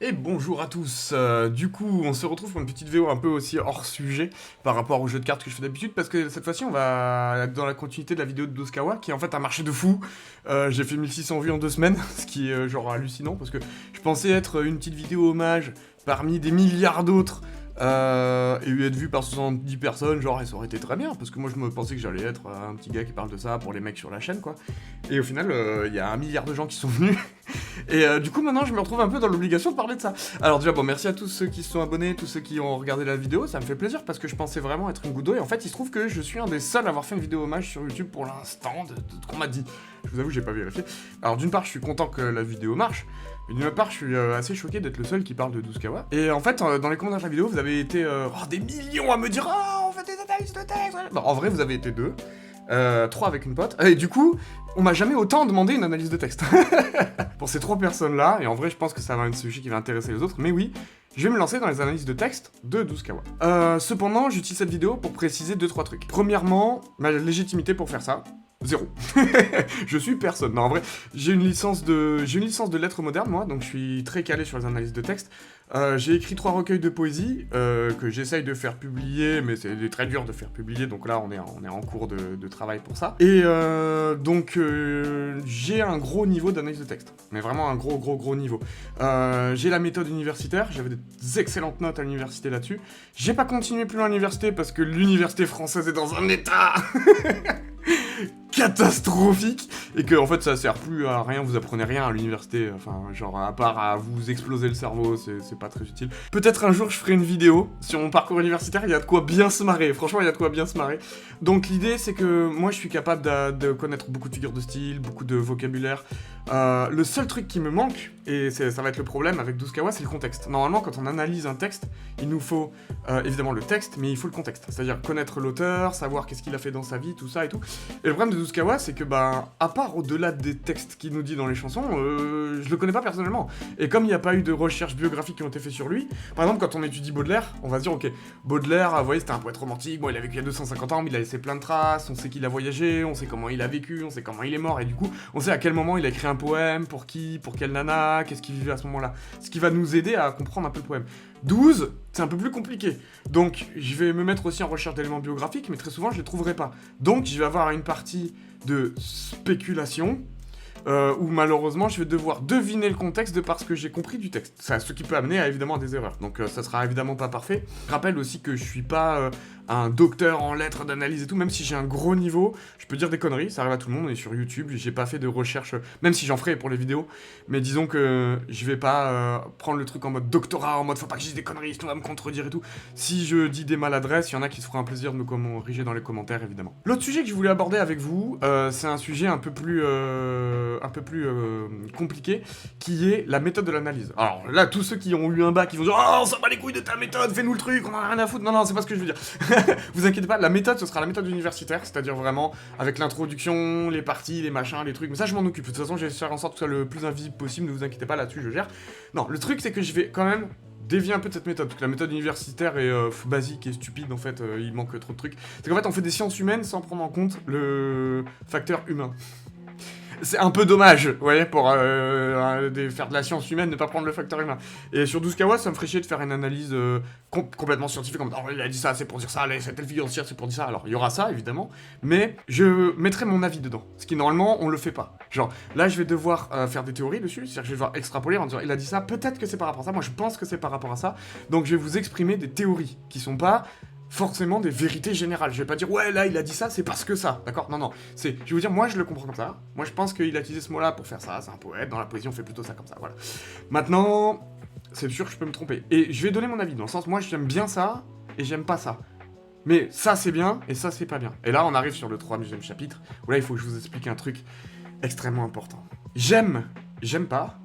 Et bonjour à tous. Du coup, on se retrouve pour une petite vidéo un peu aussi hors sujet par rapport au jeu de cartes que je fais d'habitude, parce que cette fois-ci, on va être dans la continuité de la vidéo de Doskawa, qui est en fait un marché de fou. J'ai fait 1600 vues en 2 semaines, ce qui est genre hallucinant, parce que je pensais être une petite vidéo hommage parmi des milliards d'autres, et être vu par 70 personnes, genre, et ça aurait été très bien, parce que moi je me pensais que j'allais être un petit gars qui parle de ça pour les mecs sur la chaîne, quoi. Et au final, il y a 1 milliard de gens qui sont venus. Et du coup, maintenant, je me retrouve un peu dans l'obligation de parler de ça. Alors déjà, bon, merci à tous ceux qui se sont abonnés, tous ceux qui ont regardé la vidéo, ça me fait plaisir parce que je pensais vraiment être une goutte d'eau. Et en fait, il se trouve que je suis un des seuls à avoir fait une vidéo hommage sur YouTube pour l'instant, de ce qu'on m'a dit. Je vous avoue, j'ai pas vérifié. Alors d'une part, je suis content que la vidéo marche. Mais d'une autre part, je suis assez choqué d'être le seul qui parle de Douzkawa. Et en fait, dans les commentaires de la vidéo, vous avez été des millions à me dire «Oh, on fait des analyses de texte!» Bon, en vrai, vous avez été deux. Trois avec une pote. Et du coup, on m'a jamais autant demandé une analyse de texte. Pour ces trois personnes-là, et en vrai, je pense que ça va être un sujet qui va intéresser les autres, mais oui, je vais me lancer dans les analyses de texte de Douzkawa. Cependant, j'utilise cette vidéo pour préciser 2-3 trucs. Premièrement, ma légitimité pour faire ça. Zéro. Je suis personne. Non, en vrai, j'ai une licence de lettres modernes, moi, donc je suis très calé sur les analyses de texte. J'ai écrit 3 recueils de poésie que j'essaye de faire publier, mais c'est très dur de faire publier, donc là on est en cours de travail pour ça. Et donc j'ai un gros niveau d'analyse de texte, mais vraiment un gros niveau. J'ai la méthode universitaire, j'avais des excellentes notes à l'université là-dessus. J'ai pas continué plus loin à l'université parce que l'université française est dans un état catastrophique et que en fait ça sert plus à rien, vous apprenez rien à l'université, enfin genre à part à vous exploser le cerveau, c'est pas très utile. Peut-être un jour je ferai une vidéo sur mon parcours universitaire, il y a de quoi bien se marrer, franchement il y a de quoi bien se marrer. Donc l'idée c'est que moi je suis capable de connaître beaucoup de figures de style, beaucoup de vocabulaire. Le seul truc qui me manque, et ça va être le problème avec Douzkawa, c'est le contexte. Normalement quand on analyse un texte, il nous faut évidemment le texte, mais il faut le contexte, c'est-à-dire connaître l'auteur, savoir qu'est-ce qu'il a fait dans sa vie, tout ça et tout. Et le problème de Douzkawa, c'est que, à part au-delà des textes qu'il nous dit dans les chansons, je le connais pas personnellement. Et comme il n'y a pas eu de recherches biographiques qui ont été faites sur lui, par exemple, quand on étudie Baudelaire, on va se dire, ok, Baudelaire, vous voyez, c'était un poète romantique, bon, il a vécu il y a 250 ans, mais il a laissé plein de traces, on sait qu'il a voyagé, on sait comment il a vécu, on sait comment il est mort, et du coup, on sait à quel moment il a écrit un poème, pour qui, pour quelle nana, qu'est-ce qu'il vivait à ce moment-là. Ce qui va nous aider à comprendre un peu le poème. 12, c'est un peu plus compliqué. Donc, je vais me mettre aussi en recherche d'éléments biographiques, mais très souvent, je les trouverai pas. Donc, je vais avoir une partie de spéculation, où malheureusement je vais devoir deviner le contexte de par ce que j'ai compris du texte. Ça, ce qui peut amener évidemment à des erreurs. Donc ça sera évidemment pas parfait. Je rappelle aussi que je suis pas un docteur en lettres d'analyse et tout, même si j'ai un gros niveau, je peux dire des conneries, ça arrive à tout le monde, on est sur YouTube, j'ai pas fait de recherche, même si j'en ferai pour les vidéos, mais disons que je vais pas prendre le truc en mode doctorat, en mode faut pas que je dise des conneries, tout va me contredire et tout. Si je dis des maladresses, il y en a qui se feront un plaisir de me corriger dans les commentaires évidemment. L'autre sujet que je voulais aborder avec vous, c'est un sujet un peu plus compliqué, qui est la méthode de l'analyse. Alors là, tous ceux qui ont eu un bac, ils vont dire «Oh, on s'en bat les couilles de ta méthode, fais-nous le truc, on en a rien à foutre». Non, c'est pas ce que je veux dire. Vous inquiétez pas, la méthode, ce sera la méthode universitaire, c'est-à-dire vraiment avec l'introduction, les parties, les machins, les trucs. Mais ça, je m'en occupe. De toute façon, je vais faire en sorte que ce soit le plus invisible possible, ne vous inquiétez pas là-dessus, je gère. Non, le truc, c'est que je vais quand même dévier un peu de cette méthode, parce que la méthode universitaire est basique et stupide, en fait, il manque trop de trucs. C'est qu'en fait, on fait des sciences humaines sans prendre en compte le facteur humain. C'est un peu dommage, vous voyez, pour faire de la science humaine, ne pas prendre le facteur humain. Et sur Douzkawa, ça me ferait chier de faire une analyse complètement scientifique, comme oh, il a dit ça, c'est pour dire ça, cette telle figure de style, c'est pour dire ça. Alors, il y aura ça, évidemment, mais je mettrai mon avis dedans. Ce qui, normalement, on le fait pas. Genre, là, je vais devoir faire des théories dessus, c'est-à-dire que je vais devoir extrapoler en disant, il a dit ça, peut-être que c'est par rapport à ça, moi je pense que c'est par rapport à ça, donc je vais vous exprimer des théories qui sont pas forcément des vérités générales. Je vais pas dire ouais là il a dit ça c'est parce que ça, d'accord? Non, je vais vous dire moi je le comprends comme ça. Moi je pense qu'il a utilisé ce mot-là pour faire ça. C'est un poète, dans la poésie on fait plutôt ça comme ça. Voilà. Maintenant, c'est sûr que je peux me tromper et je vais donner mon avis dans le sens moi j'aime bien ça et j'aime pas ça. Mais ça c'est bien et ça c'est pas bien. Et là on arrive sur le 3e chapitre où là il faut que je vous explique un truc extrêmement important. J'aime pas,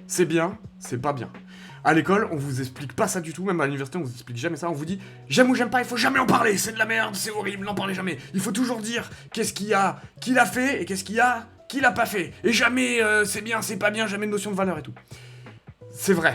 c'est bien, c'est pas bien. À l'école, on vous explique pas ça du tout, même à l'université, on vous explique jamais ça, on vous dit j'aime ou j'aime pas, il faut jamais en parler, c'est de la merde, c'est horrible, n'en parlez jamais. Il faut toujours dire qu'est-ce qu'il a fait et qu'est-ce qu'il a pas fait. Et jamais c'est bien, c'est pas bien, jamais de notion de valeur et tout. C'est vrai.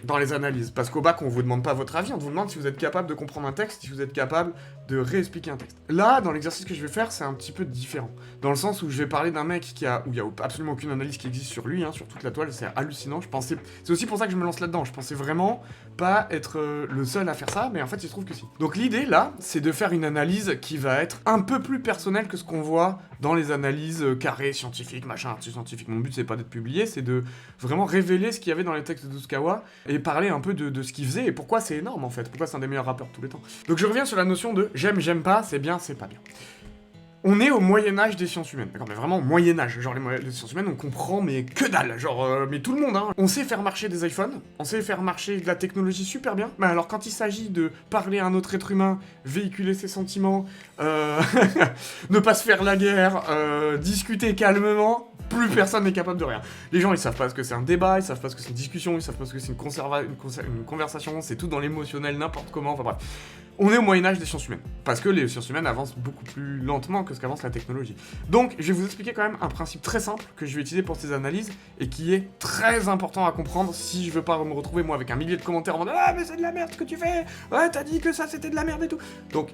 dans les analyses. Parce qu'au bac, on vous demande pas votre avis, on vous demande si vous êtes capable de comprendre un texte, si vous êtes capable de réexpliquer un texte. Là, dans l'exercice que je vais faire, c'est un petit peu différent. Dans le sens où je vais parler d'un mec où il y a absolument aucune analyse qui existe sur lui, hein, sur toute la toile, c'est hallucinant. C'est aussi pour ça que je me lance là-dedans. Je pensais vraiment pas être le seul à faire ça, mais en fait, il se trouve que si. Donc l'idée, là, c'est de faire une analyse qui va être un peu plus personnelle que ce qu'on voit dans les analyses carrées, scientifiques, machin, articles scientifiques. Mon but, c'est pas d'être publié, c'est de vraiment révéler ce qu'il y avait dans les textes de Douskawa et parler un peu de ce qu'il faisait et pourquoi c'est énorme, en fait. Pourquoi c'est un des meilleurs rappeurs de tous les temps. Donc je reviens sur la notion de j'aime, j'aime pas, c'est bien, c'est pas bien. On est au Moyen-Âge des sciences humaines, d'accord, mais vraiment au Moyen-Âge, genre les sciences humaines, on comprend, mais que dalle, genre, mais tout le monde, hein. On sait faire marcher des iPhones, on sait faire marcher de la technologie super bien, mais alors quand il s'agit de parler à un autre être humain, véhiculer ses sentiments, ne pas se faire la guerre, discuter calmement, plus personne n'est capable de rien. Les gens, ils savent pas ce que c'est un débat, ils savent pas ce que c'est une discussion, ils savent pas ce que c'est une conversation, c'est tout dans l'émotionnel, n'importe comment, enfin bref. On est au Moyen-Âge des sciences humaines, parce que les sciences humaines avancent beaucoup plus lentement que ce qu'avance la technologie. Donc, je vais vous expliquer quand même un principe très simple que je vais utiliser pour ces analyses, et qui est très important à comprendre si je veux pas me retrouver, moi, avec un millier de commentaires en mode « Ah, mais c'est de la merde ce que tu fais. Ouais, t'as dit que ça, c'était de la merde et tout !» Donc,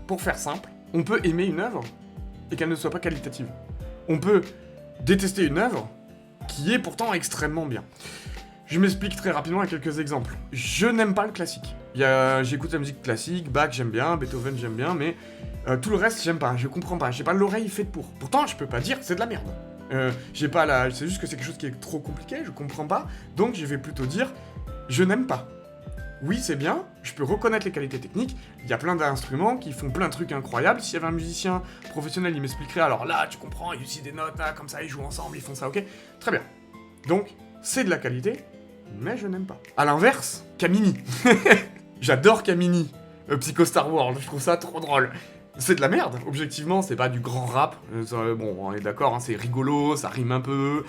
pour faire simple, on peut aimer une œuvre, et qu'elle ne soit pas qualitative. On peut détester une œuvre, qui est pourtant extrêmement bien. Je m'explique très rapidement avec quelques exemples. Je n'aime pas le classique. J'écoute la musique classique, Bach j'aime bien, Beethoven j'aime bien, mais tout le reste j'aime pas, je comprends pas, j'ai pas l'oreille faite pour. Pourtant je peux pas dire que c'est de la merde. C'est juste que c'est quelque chose qui est trop compliqué, je comprends pas, donc je vais plutôt dire je n'aime pas. Oui, c'est bien, je peux reconnaître les qualités techniques, il y a plein d'instruments qui font plein de trucs incroyables, s'il y avait un musicien professionnel, il m'expliquerait, alors là, tu comprends, il utilise des notes, là, comme ça, ils jouent ensemble, ils font ça, ok. Très bien. Donc, c'est de la qualité, mais je n'aime pas. À l'inverse, Kamini. J'adore Kamini, Psycho Star Wars, je trouve ça trop drôle. C'est de la merde, objectivement, c'est pas du grand rap. Bon, on est d'accord, hein, c'est rigolo, ça rime un peu.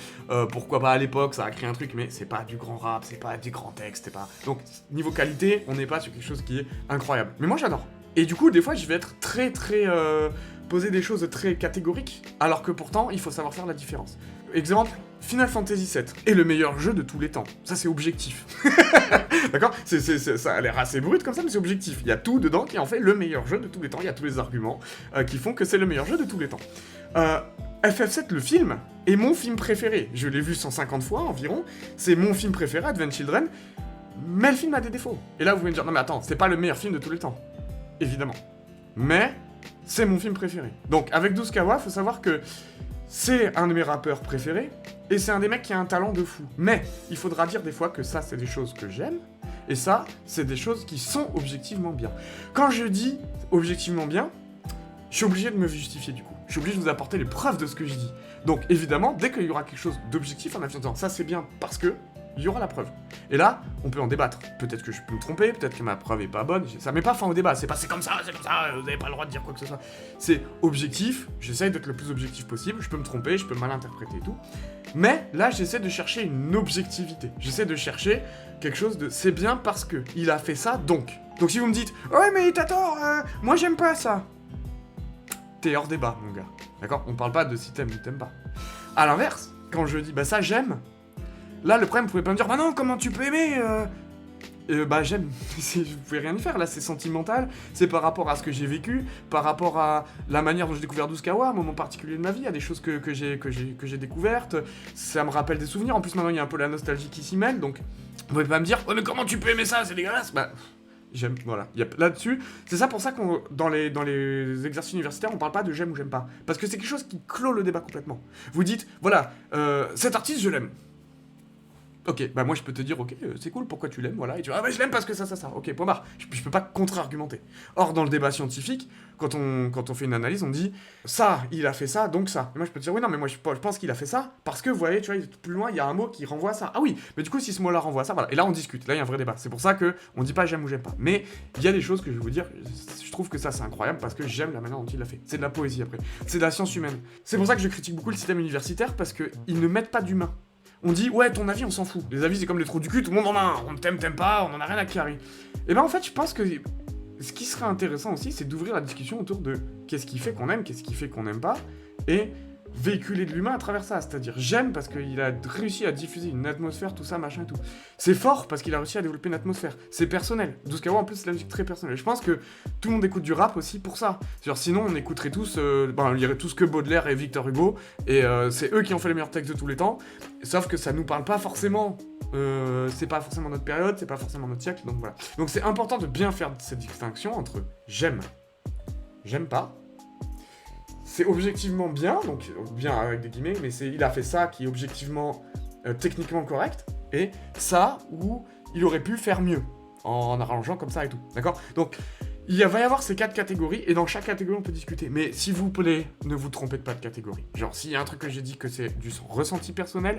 Pourquoi pas à l'époque, ça a créé un truc, mais c'est pas du grand rap, c'est pas du grand texte, c'est pas. Donc, niveau qualité, on n'est pas sur quelque chose qui est incroyable. Mais moi, j'adore. Et du coup, des fois, je vais être poser des choses très catégoriques, alors que pourtant, il faut savoir faire la différence. Exemple, Final Fantasy VII est le meilleur jeu de tous les temps. Ça, c'est objectif. D'accord, ça a l'air assez brut comme ça, mais c'est objectif. Il y a tout dedans qui en fait le meilleur jeu de tous les temps. Il y a tous les arguments qui font que c'est le meilleur jeu de tous les temps. FF7, le film, est mon film préféré. Je l'ai vu 150 fois environ. C'est mon film préféré, Advent Children. Mais le film a des défauts. Et là, vous pouvez me dire, non mais attends, c'est pas le meilleur film de tous les temps. Évidemment. Mais c'est mon film préféré. Donc, avec Douskawa, faut savoir que c'est un de mes rappeurs préférés, et c'est un des mecs qui a un talent de fou. Mais il faudra dire des fois que ça, c'est des choses que j'aime, et ça, c'est des choses qui sont objectivement bien. Quand je dis objectivement bien, je suis obligé de me justifier du coup. Je suis obligé de vous apporter les preuves de ce que je dis. Donc évidemment, dès qu'il y aura quelque chose d'objectif, en disant ça c'est bien parce que, il y aura la preuve. Et là, on peut en débattre. Peut-être que je peux me tromper, peut-être que ma preuve est pas bonne, ça met pas fin au débat, c'est pas c'est comme ça, vous avez pas le droit de dire quoi que ce soit. C'est objectif, j'essaye d'être le plus objectif possible, je peux me tromper, je peux mal interpréter et tout. Mais là, j'essaie de chercher une objectivité. J'essaie de chercher quelque chose de c'est bien parce que il a fait ça donc. Donc si vous me dites ouais mais t'as tort, moi j'aime pas ça. T'es hors débat, mon gars. D'accord? On parle pas de si t'aimes ou t'aimes pas. À l'inverse, quand je dis bah ça j'aime, là le problème, vous pouvez pas me dire bah non, comment tu peux aimer bah j'aime, vous pouvez rien y faire, là c'est sentimental, c'est par rapport à ce que j'ai vécu, par rapport à la manière dont j'ai découvert Douskawa, un moment particulier de ma vie, il y a des choses que j'ai découvertes, ça me rappelle des souvenirs, en plus maintenant il y a un peu la nostalgie qui s'y mêle, donc vous pouvez pas me dire oh mais comment tu peux aimer ça, c'est dégueulasse, bah j'aime, voilà, là-dessus, c'est ça pour ça qu'on dans les exercices universitaires on parle pas de j'aime ou j'aime pas, parce que c'est quelque chose qui clôt le débat complètement. Vous dites voilà, cet artiste je l'aime. Ok, bah moi je peux te dire, ok, c'est cool, pourquoi tu l'aimes, voilà, et tu dis, ah bah je l'aime parce que ça, ok, point barre, je peux pas contre-argumenter. Or, dans le débat scientifique, quand on fait une analyse, on dit, ça, il a fait ça, donc ça. Et moi je peux te dire, oui, non, mais moi je pense qu'il a fait ça, parce que, vous voyez, tu vois, plus loin, il y a un mot qui renvoie à ça. Ah oui, mais du coup, si ce mot-là renvoie à ça, voilà, et là on discute, là il y a un vrai débat. C'est pour ça que on dit pas j'aime ou j'aime pas. Mais il y a des choses que je vais vous dire, je trouve que ça c'est incroyable, parce que j'aime la manière dont il l'a fait. C'est de la poésie après, c'est de la science humaine. C'est pour ça que je critique beaucoup le système universitaire, parce qu'ils ne mettent pas d'humain. On dit, ouais, ton avis, on s'en fout. Les avis, c'est comme les trous du cul, tout le monde en a un. On t'aime pas, on en a rien à carrer. Et ben, en fait, je pense que ce qui serait intéressant aussi, c'est d'ouvrir la discussion autour de qu'est-ce qui fait qu'on aime, qu'est-ce qui fait qu'on n'aime pas, et véhiculer de l'humain à travers ça, c'est-à-dire j'aime parce qu'il a réussi à diffuser une atmosphère, tout ça, machin et tout. C'est fort parce qu'il a réussi à développer une atmosphère, c'est personnel. 12kawa en plus c'est la musique très personnelle. Je pense que tout le monde écoute du rap aussi pour ça. C'est-à-dire, sinon on écouterait tous, on lirait tous que Baudelaire et Victor Hugo, et c'est eux qui ont fait les meilleurs textes de tous les temps, sauf que ça nous parle pas forcément. C'est pas forcément notre période, c'est pas forcément notre siècle, donc voilà. Donc c'est important de bien faire cette distinction entre j'aime pas. C'est objectivement bien, donc bien avec des guillemets, mais il a fait ça qui est objectivement techniquement correct, et ça où il aurait pu faire mieux, en arrangeant comme ça et tout, d'accord? Donc va y avoir ces 4 catégories, et dans chaque catégorie on peut discuter, mais s'il vous plaît, ne vous trompez pas de catégorie. Genre, s'il y a un truc que j'ai dit que c'est du ressenti personnel,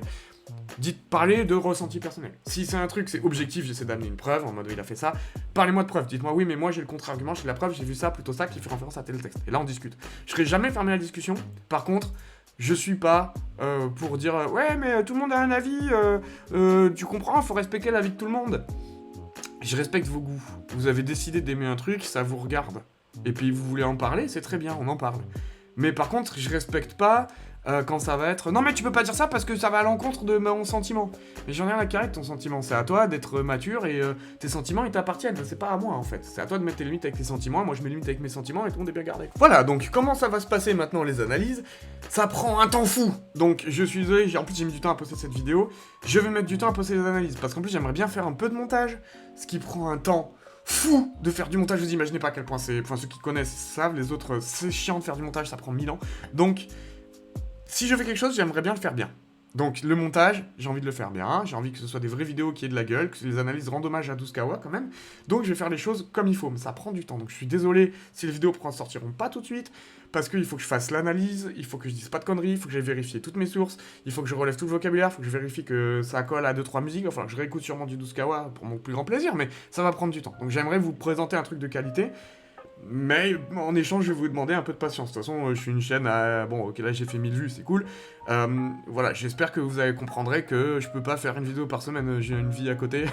parlez de ressenti personnel. Si c'est un truc, c'est objectif, j'essaie d'amener une preuve, en mode il a fait ça, parlez-moi de preuve, dites-moi oui, mais moi j'ai le contre-argument, j'ai la preuve, j'ai vu ça, plutôt ça, qui fait référence à tel texte. Et là on discute. Je serai jamais fermé à la discussion, par contre, je suis pas pour dire ouais, mais tout le monde a un avis, tu comprends, faut respecter l'avis de tout le monde. Je respecte vos goûts. Vous avez décidé d'aimer un truc, ça vous regarde. Et puis vous voulez en parler, c'est très bien, on en parle. Mais par contre, je respecte pas quand ça va être... Non mais tu peux pas dire ça parce que ça va à l'encontre de mon sentiment. Mais j'en ai rien à carrer de ton sentiment. C'est à toi d'être mature et tes sentiments ils t'appartiennent. C'est pas à moi en fait. C'est à toi de mettre tes limites avec tes sentiments. Moi je mets limite avec mes sentiments et tout le monde est bien gardé. Voilà, donc comment ça va se passer maintenant les analyses? Ça prend un temps fou. Donc je suis désolé, en plus j'ai mis du temps à poster cette vidéo. Je vais mettre du temps à poster les analyses parce qu'en plus j'aimerais bien faire un peu de montage. Ce qui prend un temps fou de faire du montage. Vous imaginez pas à quel point c'est... Enfin ceux qui connaissent savent, les autres c'est chiant de faire du montage, ça prend 1000 ans. Donc... Si je fais quelque chose, j'aimerais bien le faire bien. Donc le montage, j'ai envie de le faire bien, j'ai envie que ce soit des vraies vidéos qui aient de la gueule, que les analyses rendent hommage à 12kawa quand même. Donc je vais faire les choses comme il faut, mais ça prend du temps. Donc je suis désolé si les vidéos sortiront pas tout de suite, parce qu'il faut que je fasse l'analyse, il faut que je dise pas de conneries, il faut que j'aille vérifier toutes mes sources, il faut que je relève tout le vocabulaire, il faut que je vérifie que ça colle à 2-3 musiques, enfin je réécoute sûrement du 12kawa pour mon plus grand plaisir, mais ça va prendre du temps. Donc j'aimerais vous présenter un truc de qualité. Mais en échange, je vais vous demander un peu de patience. De toute façon, je suis une chaîne à... Bon, ok, là j'ai fait 1000 vues, c'est cool. Voilà, j'espère que vous comprendrez que je peux pas faire une vidéo par semaine, j'ai une vie à côté.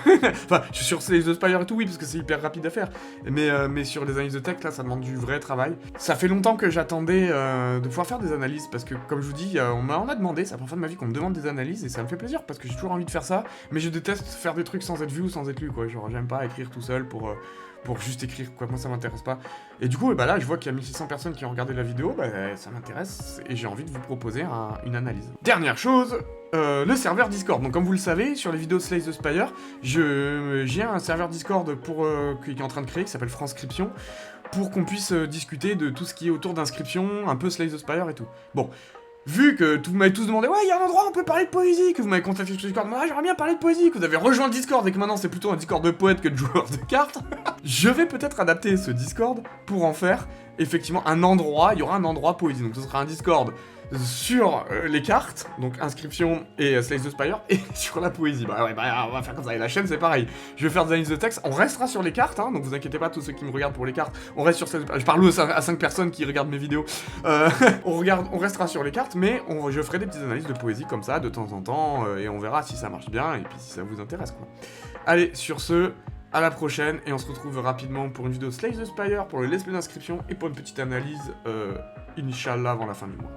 Enfin, je suis sur Slay the Spire et tout, oui, parce que c'est hyper rapide à faire. Mais sur les analyses de texte, là, ça demande du vrai travail. Ça fait longtemps que j'attendais de pouvoir faire des analyses, parce que, comme je vous dis, on a demandé, c'est la première fois de ma vie qu'on me demande des analyses, et ça me fait plaisir, parce que j'ai toujours envie de faire ça, mais je déteste faire des trucs sans être vu ou sans être lu, quoi. Genre, j'aime pas écrire tout seul pour juste écrire, quoi, moi ça m'intéresse pas. Et du coup, bah là, je vois qu'il y a 1600 personnes qui ont regardé la vidéo, bah ça m'intéresse, et j'ai envie de vous proposer une analyse. Dernière chose, le serveur Discord. Donc comme vous le savez, sur les vidéos Slay the Spire, j'ai un serveur Discord qui est en train de créer, qui s'appelle Franscription, pour qu'on puisse discuter de tout ce qui est autour d'inscription, un peu Slay the Spire et tout. Bon. Vu que vous m'avez tous demandé, ouais, il y a un endroit où on peut parler de poésie, que vous m'avez contacté sur Discord, moi j'aimerais bien parler de poésie, que vous avez rejoint le Discord et que maintenant c'est plutôt un Discord de poètes que de joueurs de cartes, je vais peut-être adapter ce Discord pour en faire effectivement un endroit, il y aura un endroit poésie, donc ce sera un Discord sur les cartes, donc inscription et Slay the Spire, et sur la poésie. Bah ouais, bah on va faire comme ça, et la chaîne c'est pareil. Je vais faire des analyses de texte, on restera sur les cartes, hein, donc vous inquiétez pas tous ceux qui me regardent pour les cartes, on reste sur Slay the Spire. Je parle à 5 personnes qui regardent mes vidéos. On restera sur les cartes, mais je ferai des petites analyses de poésie comme ça, de temps en temps, et on verra si ça marche bien, et puis si ça vous intéresse, quoi. Allez, sur ce... À la prochaine, et on se retrouve rapidement pour une vidéo Slay the Spire, pour le let's play d'inscription, et pour une petite analyse, Inch'Allah, avant la fin du mois.